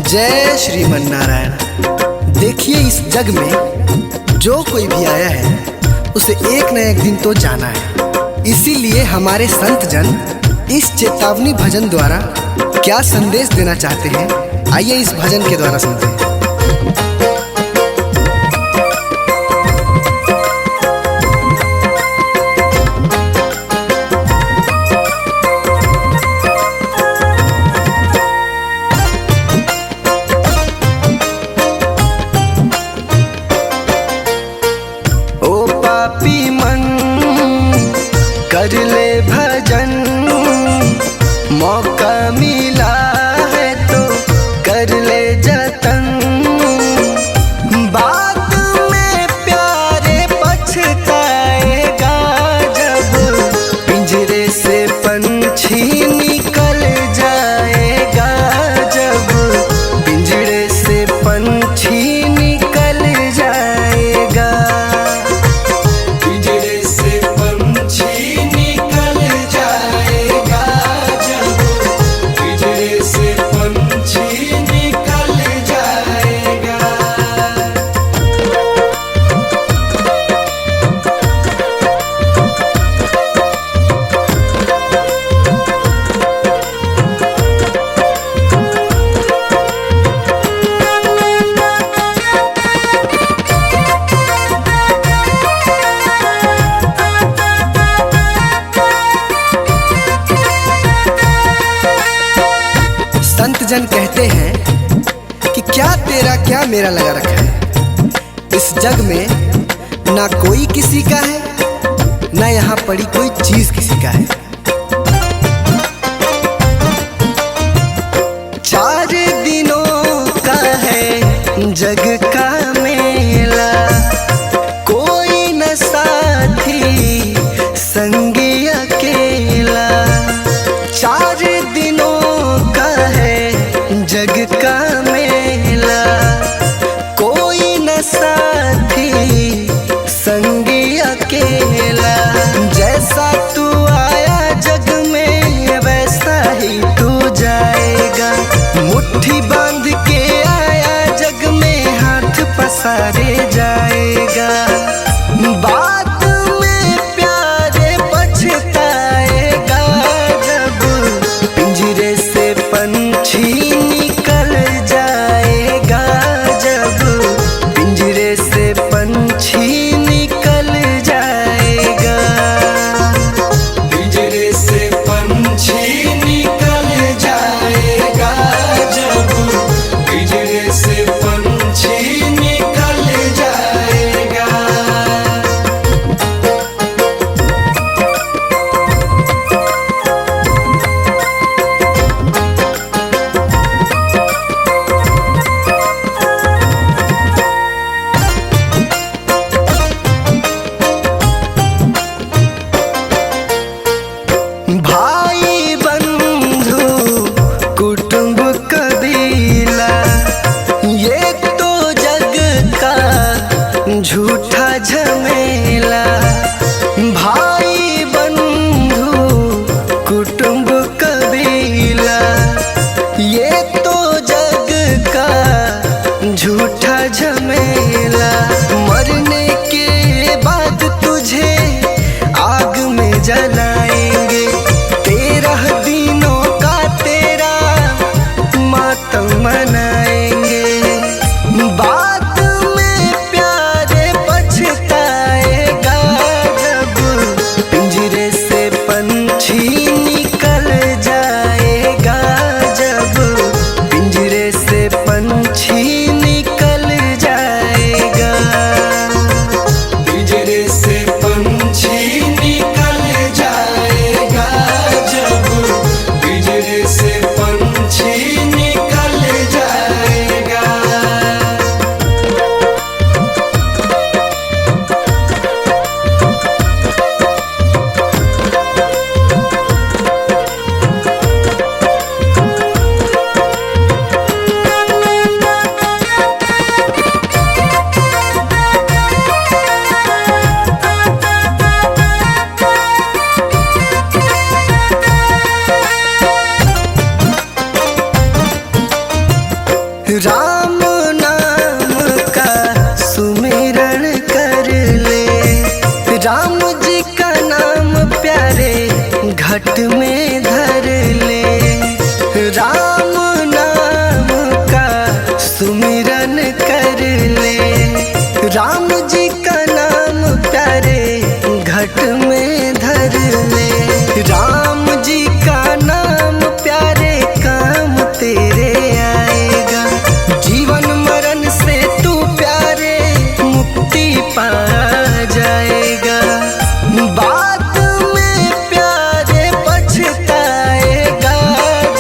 जय श्रीमन नारायण। देखिए, इस जग में जो कोई भी आया है उसे एक न एक दिन तो जाना है। इसीलिए हमारे संत जन इस चेतावनी भजन द्वारा क्या संदेश देना चाहते हैं, आइए इस भजन के द्वारा सुनते हैं। पापी मन कर ले भजन, मौका मिला है तो कर ले जतन। बाद में प्यारे पछताएगा जब पिंजरे से पंछी निकल जाएगा, जब पिंजरे से पंछी निकल जाएगा। संत जन कहते हैं कि क्या तेरा क्या मेरा लगा रखा है। इस जग में ना कोई किसी का है, ना यहाँ पड़ी कोई चीज किसी का है। 4 दिनों का है जग का मेला, कोई न साथी संगी अकेला। 4 दिनों का है जग का मेला, कोई न साथी संगी अकेला। जैसा तू आया जग में वैसा ही तू जाएगा, मुट्ठी बांध के आया जग में हाथ पसारे जाएगा। बाद में प्यारे पछताएगा जब पिंजरे से पंछी निकल जाएगा, जब पिंजरे से पंछी निकल जाएगा। पिंजरे से पंछी निकल जाएगा, जब पिंजरे से पंछी निकल जाएगा। भाई बंधु कुटुंब कबीला, ये तो जग का झूठा झमेला। भाई बंधु कुटुंब कबीला, ये तो जग का झूठा झमेला। मरने के बाद तुझे आग में जलाएंगे, 13 दिनों का तेरा मातम मनाएंगे। बाद में प्यारे पछताएगा जब पिंजरे से पंछी निकल जाएगा, जब पिंजरे से पंछी निकल जाएगा। राम नाम का सुमिरन कर ले। राम जी का नाम प्यारे घट में धर ले। राम नाम का सुमिरन कर ले। राम जी का नाम प्यारे घट में धर ले। राम जी का नाम प्यारे काम तेरे आएगा। जीवन मरण से तू प्यारे मुक्ति पा जाएगा। बाद में प्यारे पछताएगा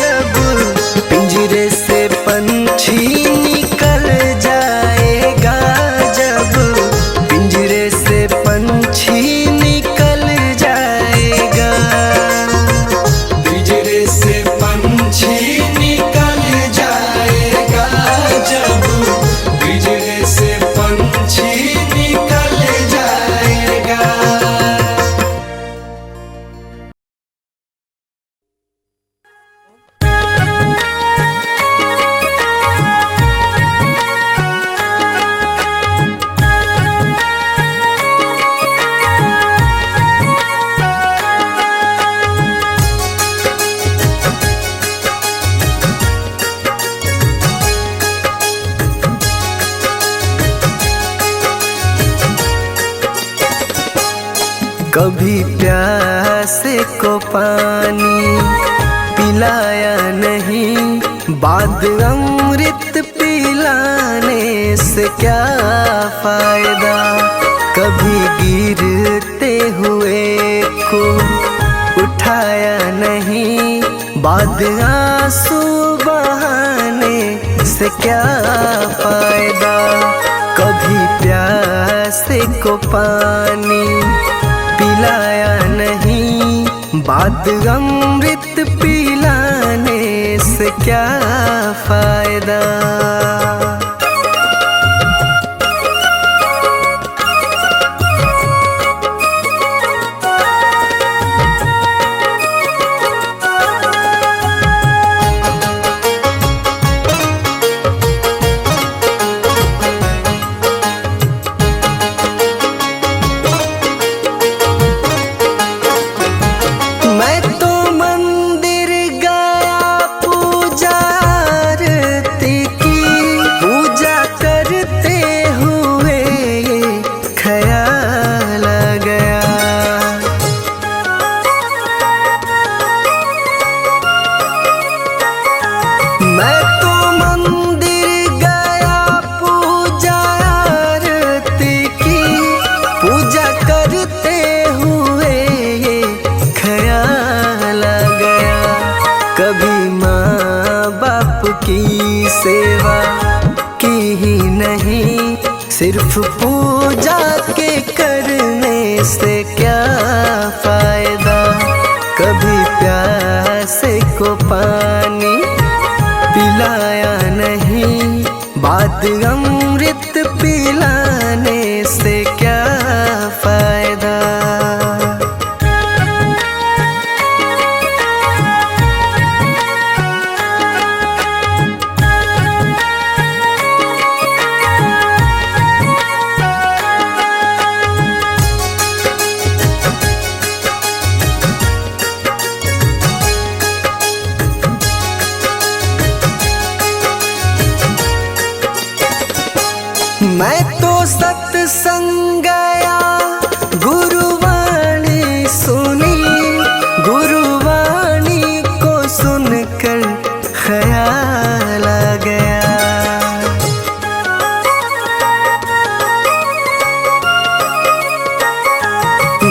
जब पिंजरे से पंछी निकल जाएगा। जब पिंजरे से पंछी निकल जाएगा। पिंजरे से पंछी निकल जाएगा। जब पिंजरे से पंछी निकल जाएगा। कभी प्यासे को पानी पिलाया नहीं। बाद अमृत पिलाने से क्या फायदा। कभी गिरते हुए को उठाया नहीं। बाद आंसू बहाने से क्या फायदा। कभी प्यासे को पानी पिलाया नहीं। बाद अमृत पिलाने से क्या फायदा। मैं तो मंदिर गया पूजा आरती की। पूजा करते हुए ख्याल आ गया। मैं तो मंदिर गया पूजा आरती की। पूजा करते हुए ख्याल आ गया। कभी माँ बाप की सेवा की ही नहीं। सिर्फ पूजा के करने से क्या फायदा। कभी प्यासे को पानी पिलाया नहीं। बाद अमृत पिलाने से क्या फायदा। मैं तो सत्संग गया गुरुवाणी सुनी। गुरुवाणी को सुनकर ख्याल आ गया।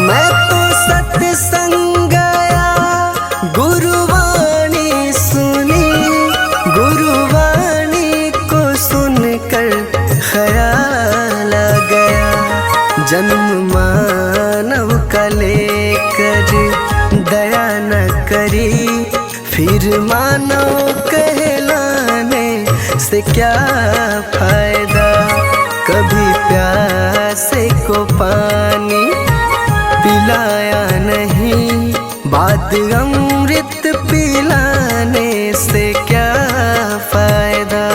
मैं तो सत्संग गया गुरुवाणी सुनी। गुरुवाणी को सुनकर ख्याल आ गया। जन्म मानव का लेकर दया न करी। फिर मानव कहलाने से क्या फायदा। कभी प्यासे को पानी पिलाया नहीं। बाद अमृत पिलाने से क्या फायदा।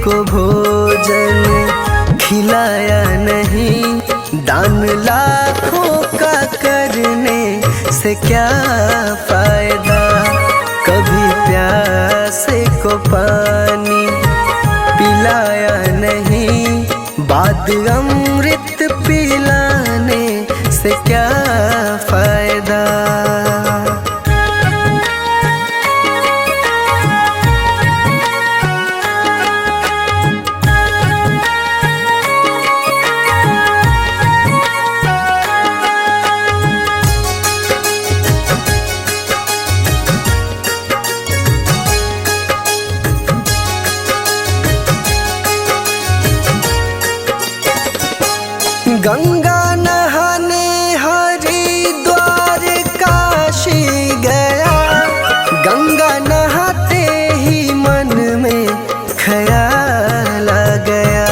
को भोजन खिलाया नहीं, दान लाखों का करने से क्या फायदा। कभी प्यासे को पानी पिलाया नहीं, बाद अमृत पिलाने से क्या फायदा। गंगा नहाने हरिद्वार काशी गया, गंगा नहाते ही मन में ख्याल आ गया।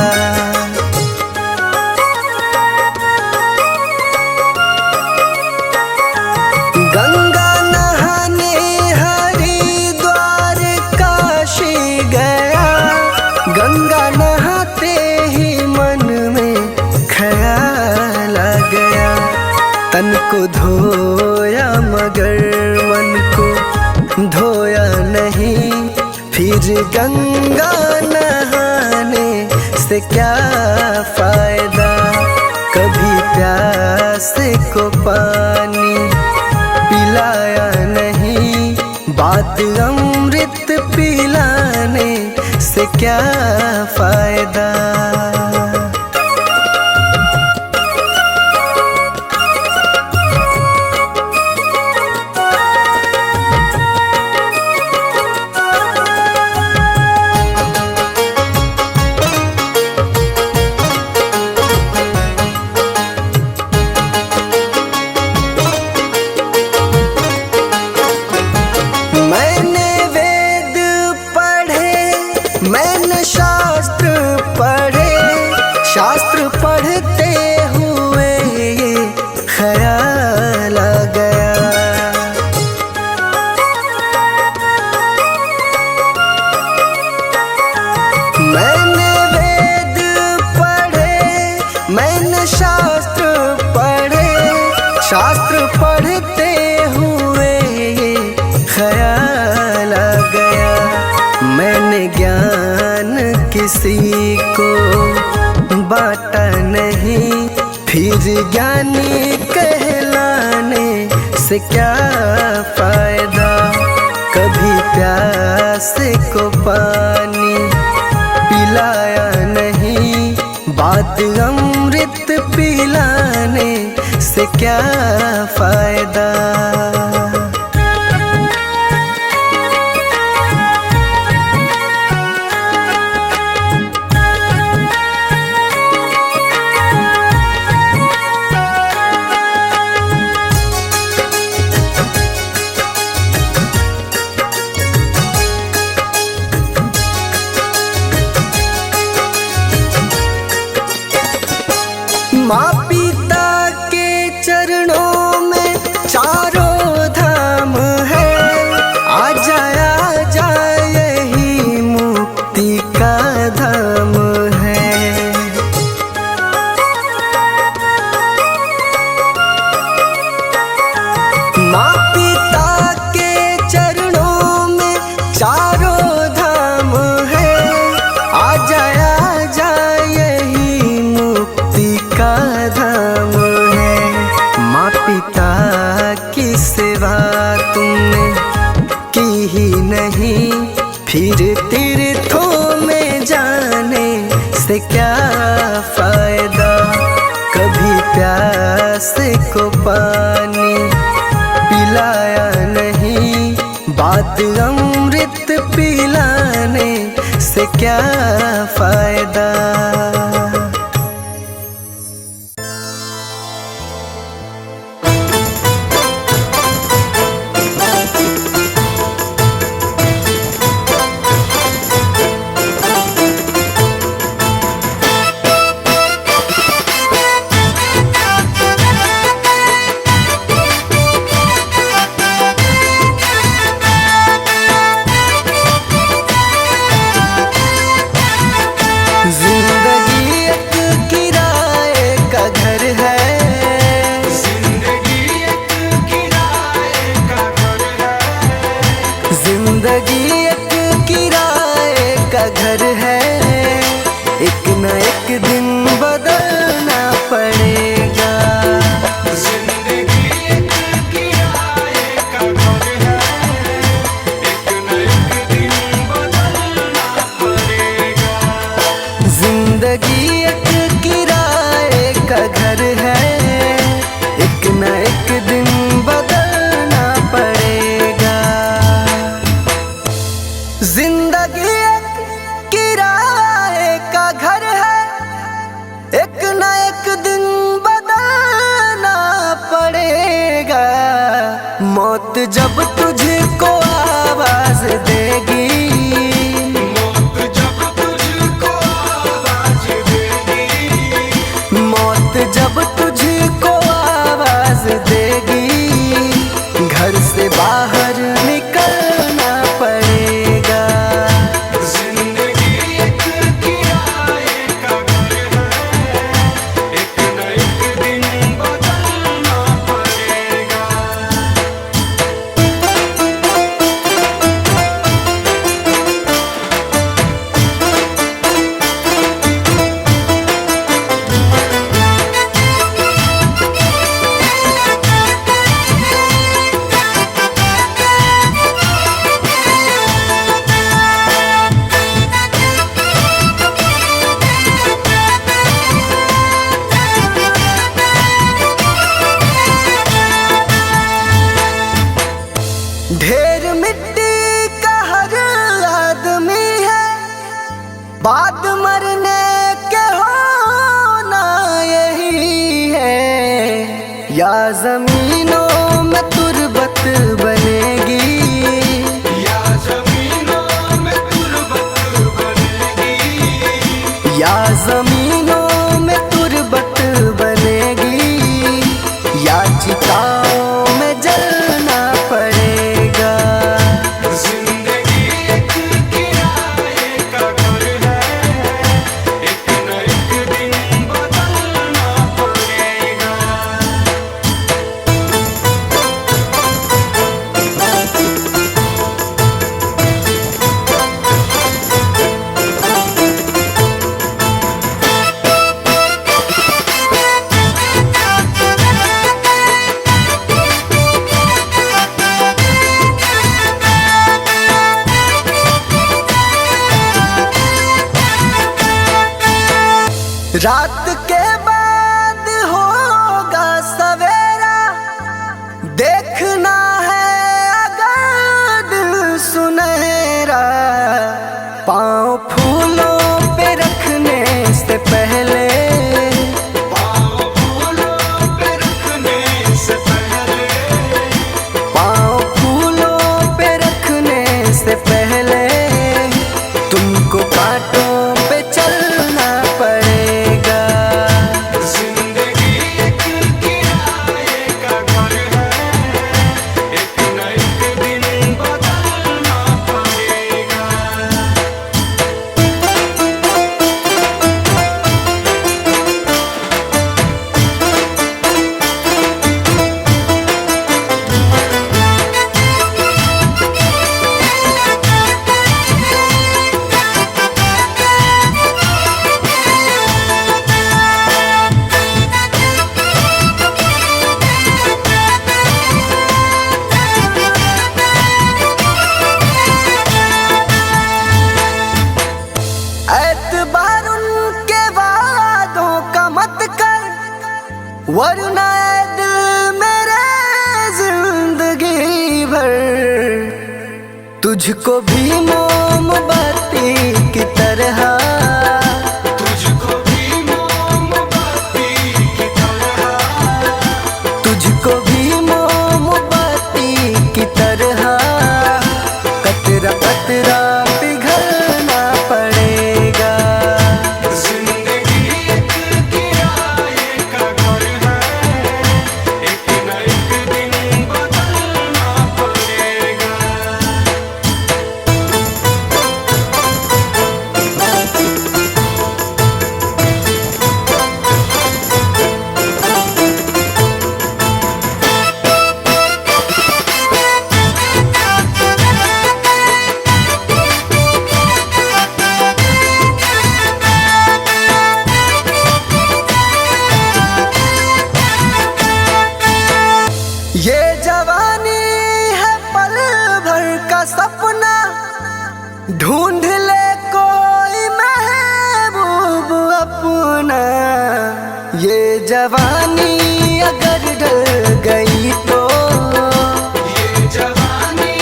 गंगा नहाने हरिद्वार काशी गया, गंगा नहाते ही मन में ख्याल आ गया। तन को धोया मगर मन को धोया नहीं, फिर गंगा नहाने से क्या फायदा। कभी प्यासे को पानी पिलाया नहीं, बाद अमृत पिलाने से क्या फायदा। मैंने वेद पढ़े, मैंने शास्त्र पढ़े, शास्त्र पढ़ते हुए ये ख्याल आ गया। मैंने वेद पढ़े, मैंने शास्त्र पढ़े, शास्त्र पढ़ते हुए ये ख्याल आ गया। मैंने ज्ञान किसी को बांटा नहीं, फिर ज्ञानी कहलाने से क्या फायदा। कभी प्यासे को पानी पिलाया नहीं, बाद अमृत पिलाने से क्या फायदा। माँ पिता के चरणों में चारों धाम है, आ जाए यही मुक्ति का धाम है। माँ पिता के चरणों में चारों धाम है, आ जाए यही मुक्ति का धाम है। माँ पिता की सेवा तुमने की ही नहीं, फिर तीर्थों में जाने से क्या फायदा। कभी प्यासे को पानी पिलाया नहीं, बाद अमृत पिलाने से क्या फायदा। जिंदगी एक किराए का घर है, जिंदगी एक किराए का घर है, जिंदगी एक किराए का घर है। एक न एक दिन बदलना पड़ेगा। जिंदगी एक किराए का घर है, एक न एक दिन बदलना पड़ेगा। जिंदगी एक किराए का घर है, एक न एक दिन बदलना पड़ेगा। जिंदगी एक किराए का घर है, एक न एक दिन बदलना पड़ेगा। मौत जब तुझको आवाज देगी, मौत जब तुझको आवाज देगी, मौत जब तुझको आवाज देगी, घर से बाहर निकलना पड़ेगा। जिंदगी एक किराए का घर है, एक न एक दिन बदलना पड़ेगा। ढेर मिट्टी का हर आदमी है, बाद मरने के होना यही है। या जमीनों में तुरबत बनेगी, या जमीनों में तुरबत बनेगी, या जमीनों में तुरबत बनेगी, या चिताओं में जलना पड़ेगा। जिंदगी एक किराए का घर है, एक न एक दिन बदलना पड़ेगा। रात के बाद होगा सवेरा, देखना है अगर दिल सुनहरा। पाँव फूलों पे रखने से पहले, पाँव फूलों पे रखने से पहले, पाँव फूलों पे रखने से पहले, तुमको कांटों पे चलना पड़ेगा। जिंदगी एक किराए का घर है, एक न एक दिन बदलना पड़ेगा। एतबार उनके वादों का मत कर, वरना ऐ दिल मेरे जिंदगी भर तुझको भी मोमबत्ती की तरह, तुझको भी मोमबत्ती की तरह, तुझको भी मोमबत्ती की तरह, कतरा कतरा पिघलना पड़ेगा। जिंदगी एक किराए का घर है, एक न एक दिन बदलना पड़ेगा। जवानी अगर ढल गई तो, ये जवानी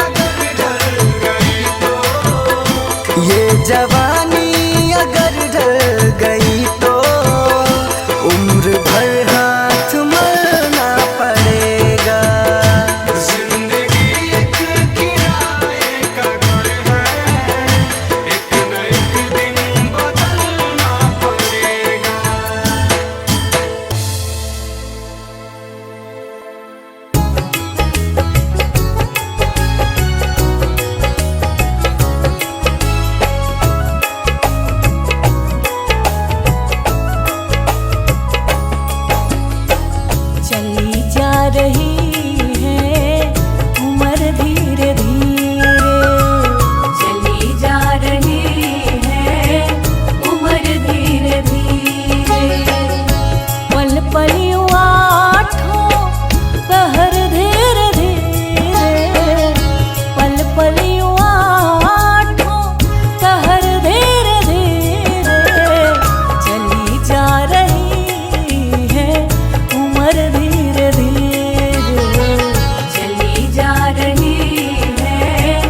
अगर ढल गई तो, ये जवानी अगर ढल गई तो उम्र भर हाथ मलना पड़ेगा। जिंदगी एक किराए का घर है, एक न एक दिन बदलना पड़ेगा। चली जा रही है उम्र धीरे धीरे, चली जा रही है उम्र धीरे धीरे। पल पल आठों पहर धीरे धीरे, पल पल आठों पहर धीरे धीरे। चली जा रही है उम्र धीरे धीरे, चली जा रही है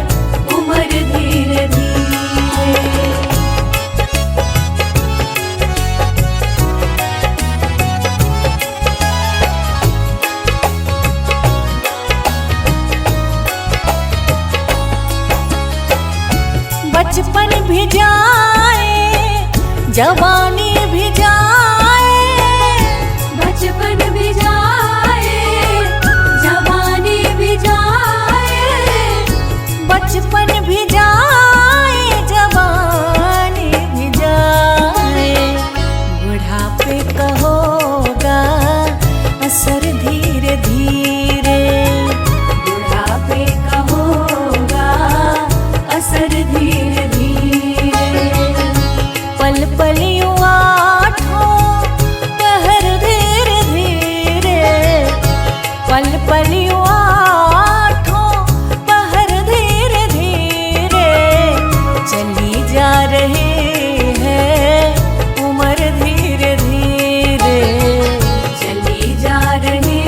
उम्र धीरे धीरे। बचपन भी जाए जवानी भी जाए, बचपन भी जाए जवानी भी जाए, बचपन भी जाए जवानी भी जाए। बुढ़ापे का होगा असर धीरे धीरे, बुढ़ापे का होगा असर धीरे धीरे। पल पल आठों पहर धीरे धीरे, पल पल आठों पहर धीरे धीरे। चली जा रही है उम्र धीरे धीरे, चली जा रही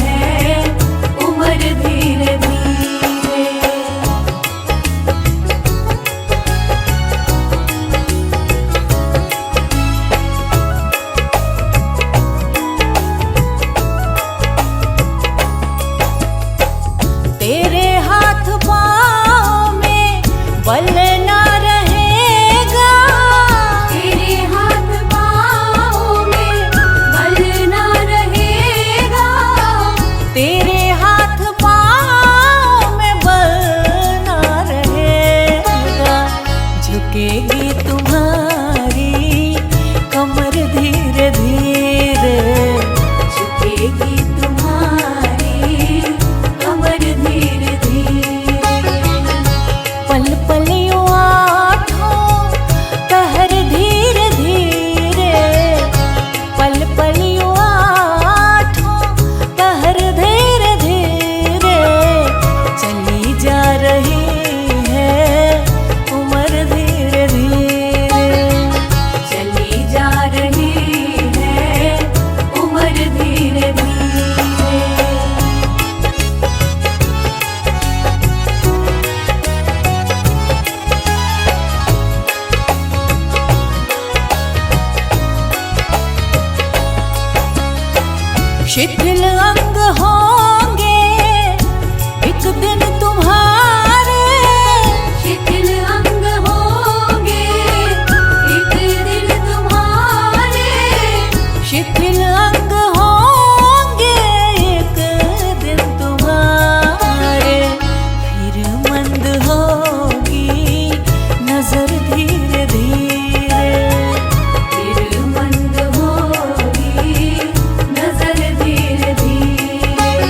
है उम्र धीरे धीरे। तेरे हाथ पाँव में बल ना रहेगा, तेरे हाथ पाँव में बल ना रहेगा, तेरे हाथ पाँव में बल ना रहेगा। झुकेगी तुम्हारी कमर धीरे धीरे, झुकेगी तुम्हारी कमर धीरे धीरे। पल पल आठों पहर धीरे धीरे, पल पल आठों पहर धीरे धीरे। चली जा रही है उम्र धीरे धीरे, चली जा रही है उम्र धीरे धीरे। शिथिल अंग होंगे एक दिन तुम्हारे, शिथिल अंग होंगे एक दिन तुम्हारे, शिथिल अंग होंगे एक दिन तुम्हारे। फिर मंद होगी नजर धीरे धीरे, फिर मंद होगी नजर धीरे धीरे।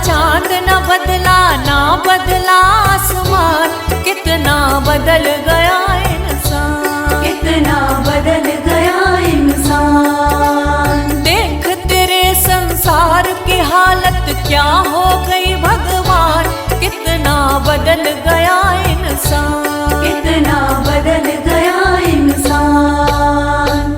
चांद न बदला ना बदला आसमान, कितना बदल गया इंसान, कितना बदल गया इंसान। देख तेरे संसार की हालत क्या हो गई भगवान, कितना बदल गया इंसान, कितना बदल गया इंसान।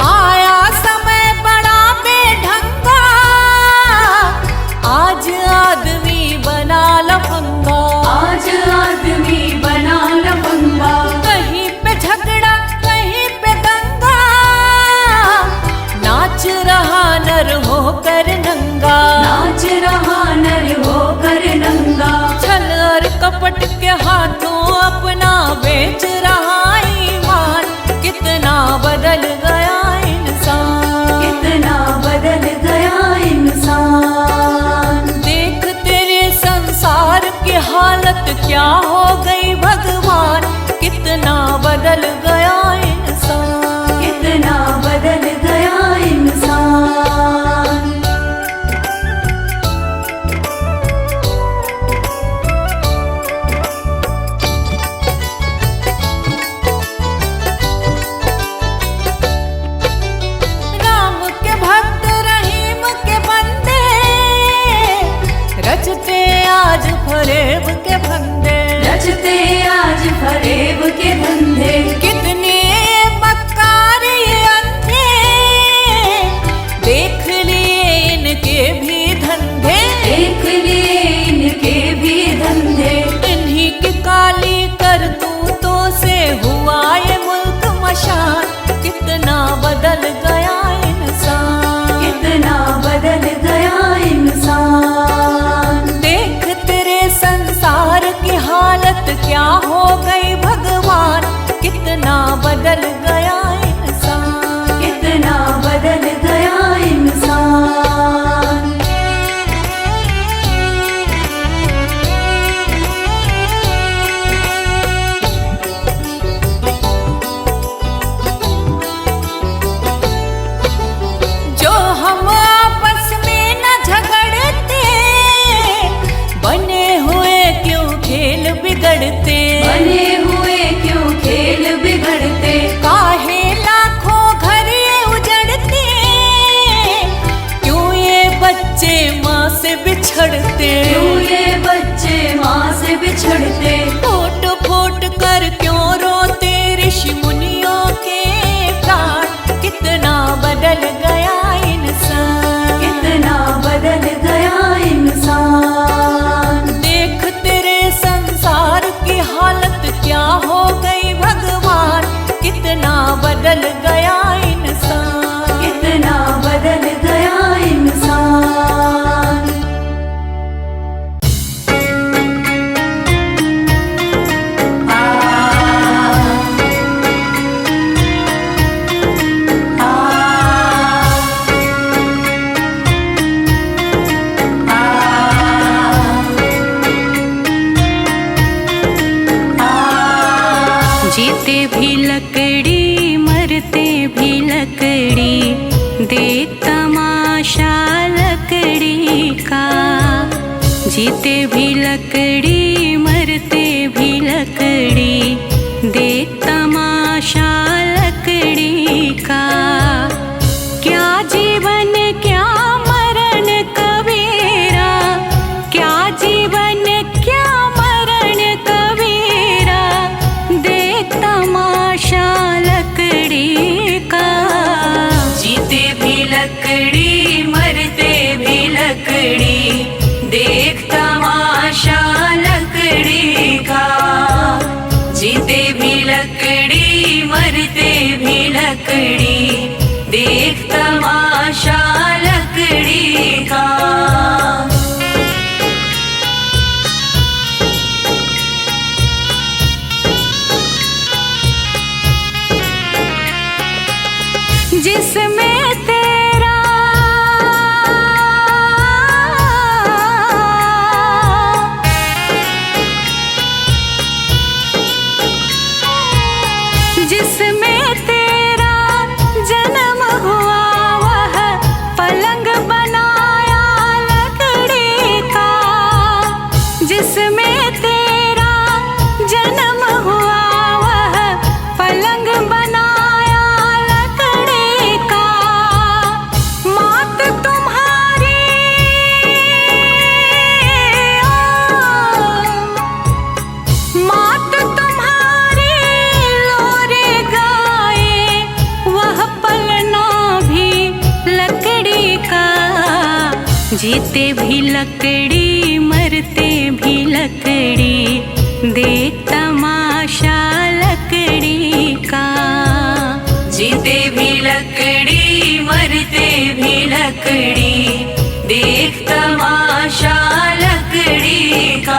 आया समय बड़ा बेढंगा, आज आदमी बना लफंगा, आज आदमी बना लफंगा। कहीं पे झगड़ा कहीं पे दंगा, नाच रहा नर होकर नंगा, नाच रहा नर होकर नंगा। छल और कपट के हाथों अपना बेच रहा ईमान, कितना बदल गया इंसान, कितना बदल गया इंसान। देख तेरे संसार की हालत क्या हो गई भगवान, कितना बदल गया इंसान, कितना बदल गया इंसान। राम के भक्त रहीम के बंदे, रचते आज फरेब के फंदे, रचते आज फरेब के धंधे। कितने मक्कार ये अंधे, देख लिए इनके भी धंधे, देख लिए इनके भी धंधे। इन्हीं की काली करतूतों से हुआ ये मुल्क मशान, कितना बदल गया इंसान, कितना बदल गया इंसान। देख तेरे संसार की हालत क्या हो गई भगवान, कितना बदल गया इंसान, कितना बदल गया इंसान। जो हम आपस में न झगड़ते, बने हुए क्यों खेल बिगड़ते, बने हुए क्यों खेल बिगड़ते। काहे लाखों घर ये उजड़ते, क्यों ये बच्चे माँ से बिछड़ते, क्यों ये बच्चे माँ से बिछड़ते। फूट फूट कर क्यों रोते ऋषि मुनियों के प्राण, कितना बदल गया इंसान, कितना बदल गया इंसान। देख तेरे संसार की हालत क्या हो गई भगवान, कितना बदल गया इंसान, कितना बदल गया इंसान। जीते भी लकड़ी मरते भी लकड़ी, देख तमाशा लकड़ी का। जीते भी लकड़ी मरते भी लकड़ी, देख तमाशा लकड़ी का। क्या जीवन क्या मरण कबीरा, क्या जीवन क्या मरण कबीरा, देख तमाशा लकड़ी का। जीते भी लकड़ी मरते भी लकड़ी, देख तमाशा लकड़ी का। जीते भी लकड़ी मरते भी लकड़ी, देख तमाशा लकड़ी का। जिसमें तेरा जीते भी लकड़ी मरते भी लकड़ी, देख तमाशा लकड़ी का। जीते भी लकड़ी मरते भी लकड़ी, देख तमाशा लकड़ी का।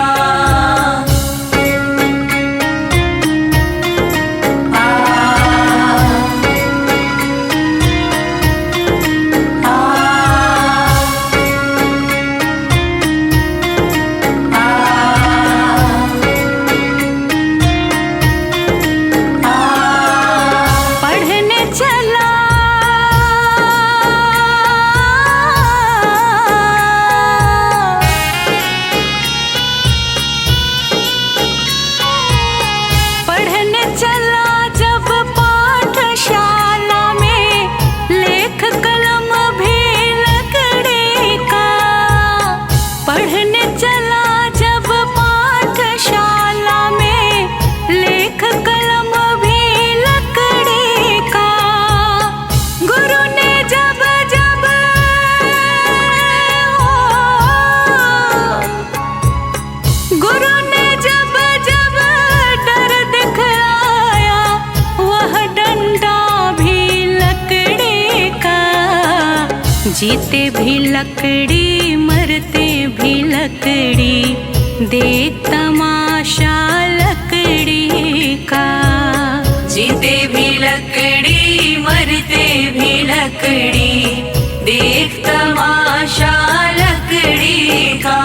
जीते भी लकड़ी मरते भी लकड़ी, देख तमाशा लकड़ी का। जीते भी लकड़ी मरते भी लकड़ी, देख तमाशा लकड़ी का।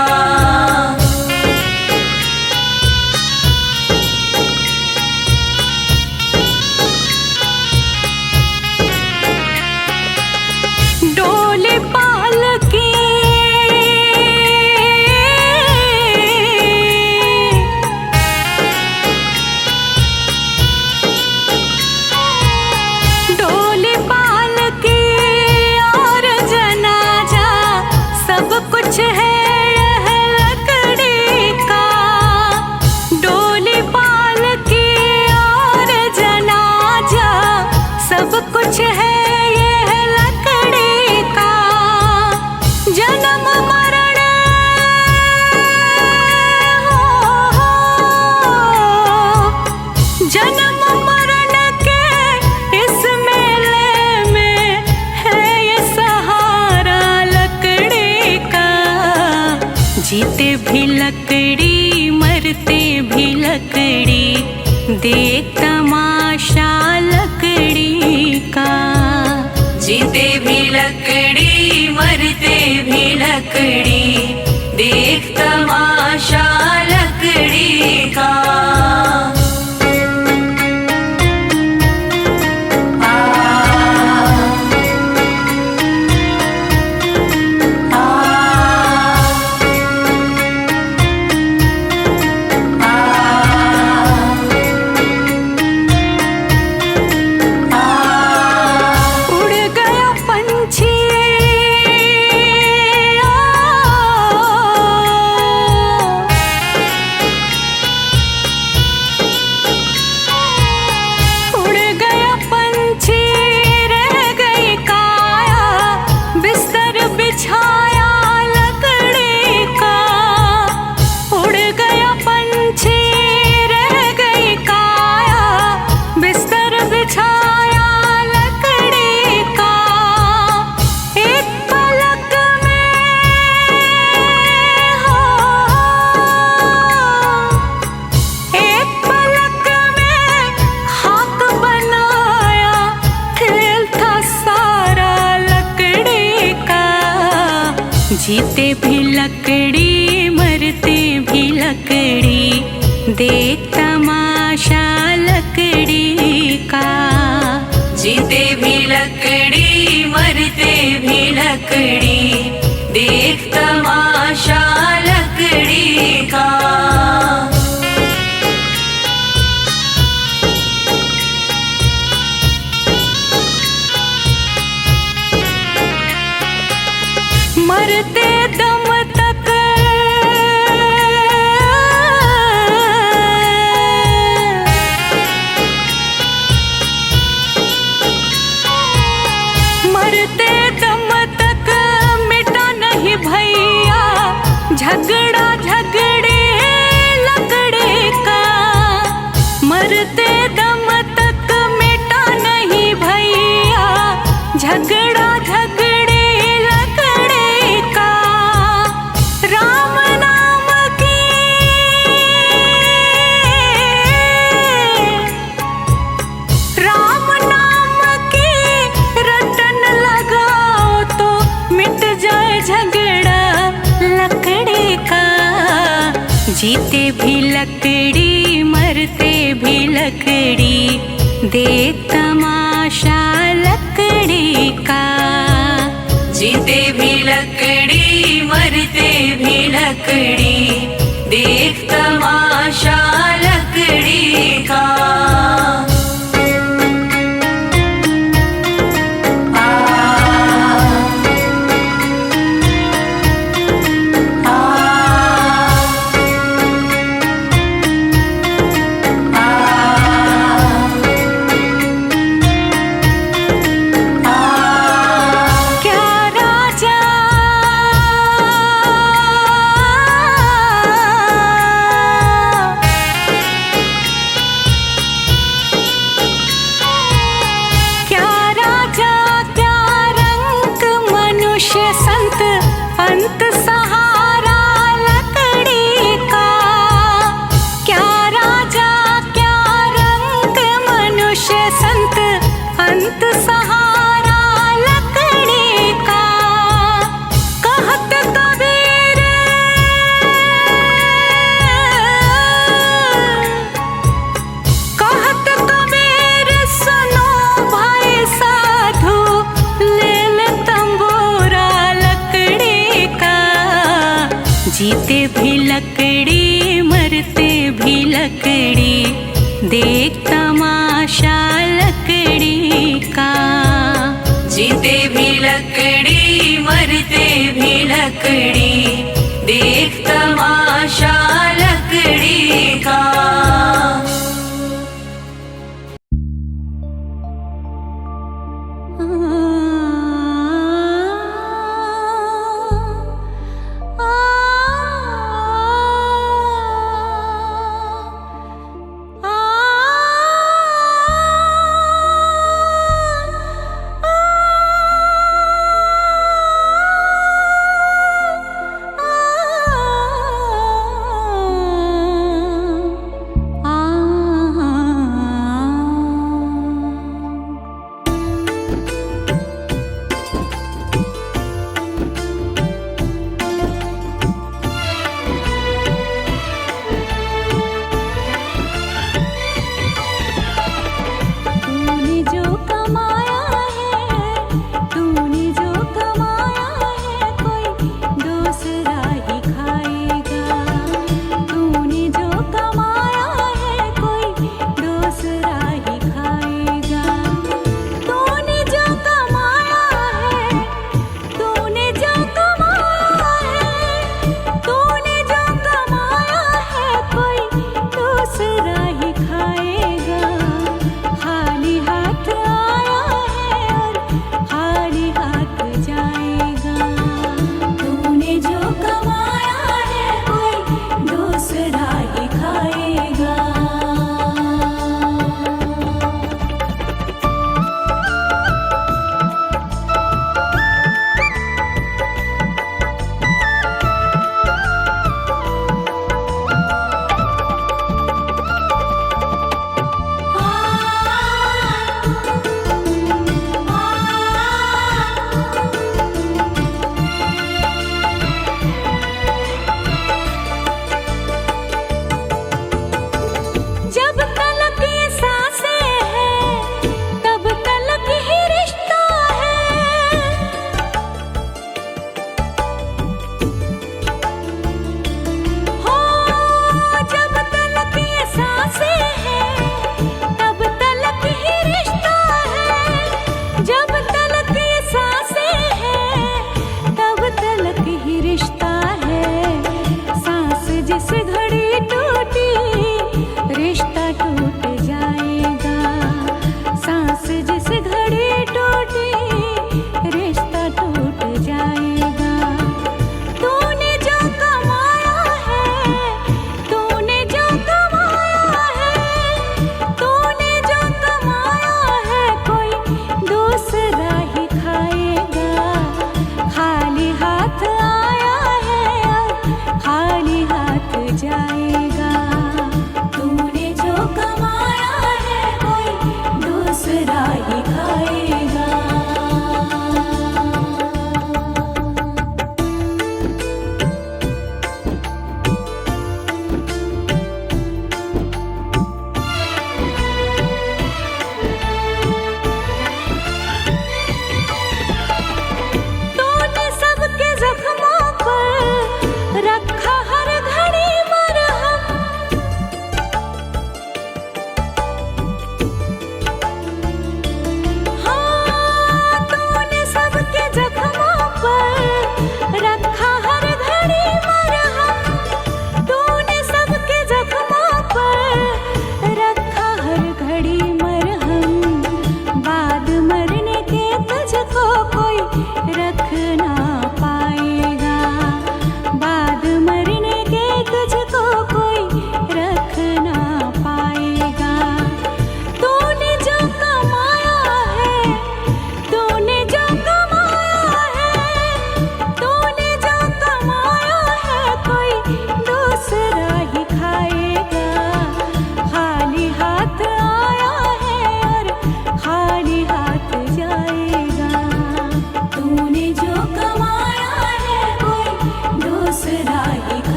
जीते भी लकड़ी मरते भी लकड़ी, देख तमाशा लकड़ी का। जीते भी लकड़ी मरते भी लकड़ी, देख तमाशा लकड़ी का। जीते भी लकड़ी मरते भी लकड़ी, देख तमाशा लकड़ी का। जीते भी लकड़ी मरते भी लकड़ी, देख तमाशा लकड़ी का। मरते दम तक मरते दम तक मिटा नहीं भय झगड़ा झगड़े लकड़े का, मरते दम तक मिटा नहीं भैया झगड़ा झगड़े लकड़े का। राम नाम की राम नाम की रटन लगाओ तो मिट जाए झगड़ा लकड़े का। जीते भी लकड़ी मरते भी लकड़ी, देख तमाशा लकड़ी का। जीते भी लकड़ी मरते भी लकड़ी, देख तमाशा लकड़ी का। अंत सहारा लकड़ी का। क्या राजा क्या रंग मनुष्य संत, अंत सहारा लकड़ी का। कहत कबीर कहत कबीर सुनो भाई साधु, ले ले तंबूरा लकड़ी का। जीते भी लकड़ी मरते भी लकड़ी, देख तमाशा लकड़ी का। जीते भी लकड़ी मरते भी लकड़ी, देख तमाशा लकड़ी का।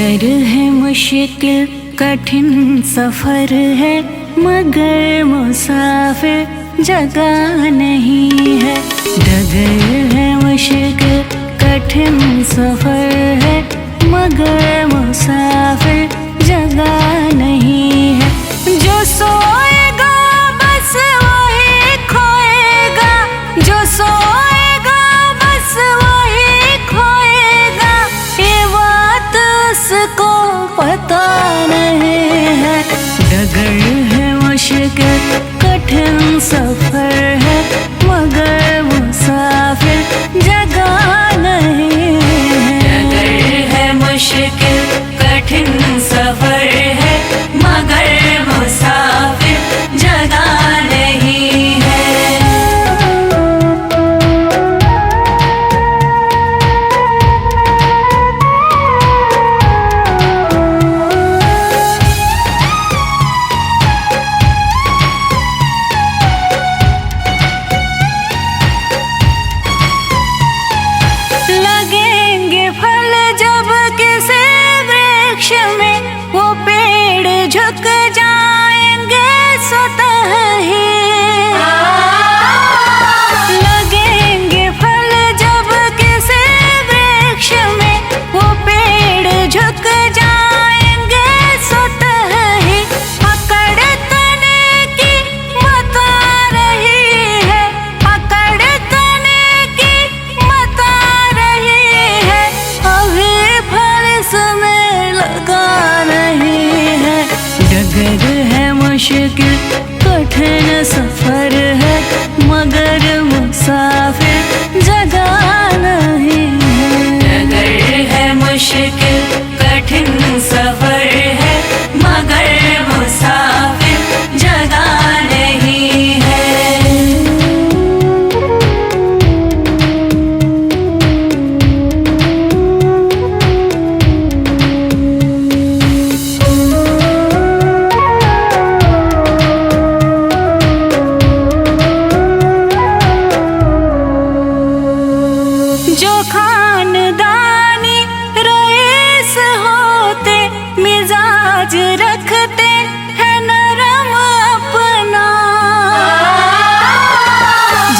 डगर है मुश्किल कठिन सफर है, मगर मुसाफिर जगह नहीं है। डगर है मुश्किल कठिन सफर है, मगर मुसाफिर जगह नहीं है। जो सोएगा बस वही खोएगा, जो सोएगा बस वही खोएगा, ये बात उसको पता नहीं है। डगर है मुश्किल कठिन सफर है, मगर मुसाफिर जगह नहीं है। डगर है मुश्किल कठिन सफर है, मगर मुसाफिर जगह नहीं है। लगेंगे फल जब किसी वृक्ष में, वो पेड़ झुक जाएंगे स्वतः ही। लगेंगे फल जब किसी वृक्ष में, वो पेड़ झुक जाएंगे स्वतः ही। अकड़ तने की मत आ रही है, अकड़ तने की मत आ रही है, अभी फल इसमें लगा नहीं है। डगर है मुश्किल कठिन सफर है, मगर मुसाफिर जगह नहीं है। डगर है मुश्किल कठिन सफर है, मगर मुसाफिर जगह नहीं है। जो खानदानी रईस होते, मिजाज रखते हैं नरम अपना।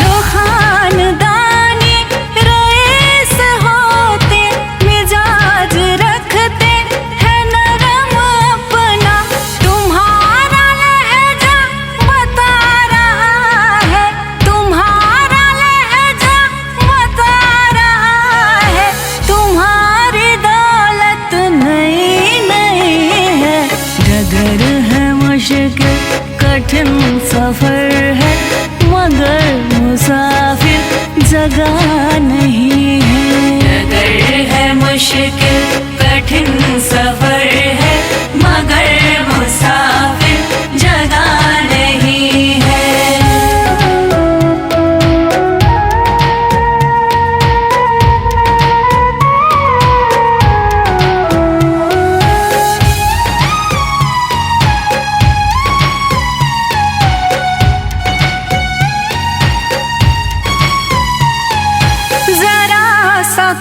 जो खानदानी रईस होते, मिजाज रखते हैं नरम अपना। तुम्हारा लहजा बता रहा है, तुम्हारा लहजा बता रहा है, तुम्हारी दौलत नहीं नहीं है। डगर है मुश्किल कठिन सफर है, मगर मुसाफिर जगह नहीं है। डगर है मुश्किल कठिन सफर है, मगर मुसाफिर जगह नहीं है। जरा सा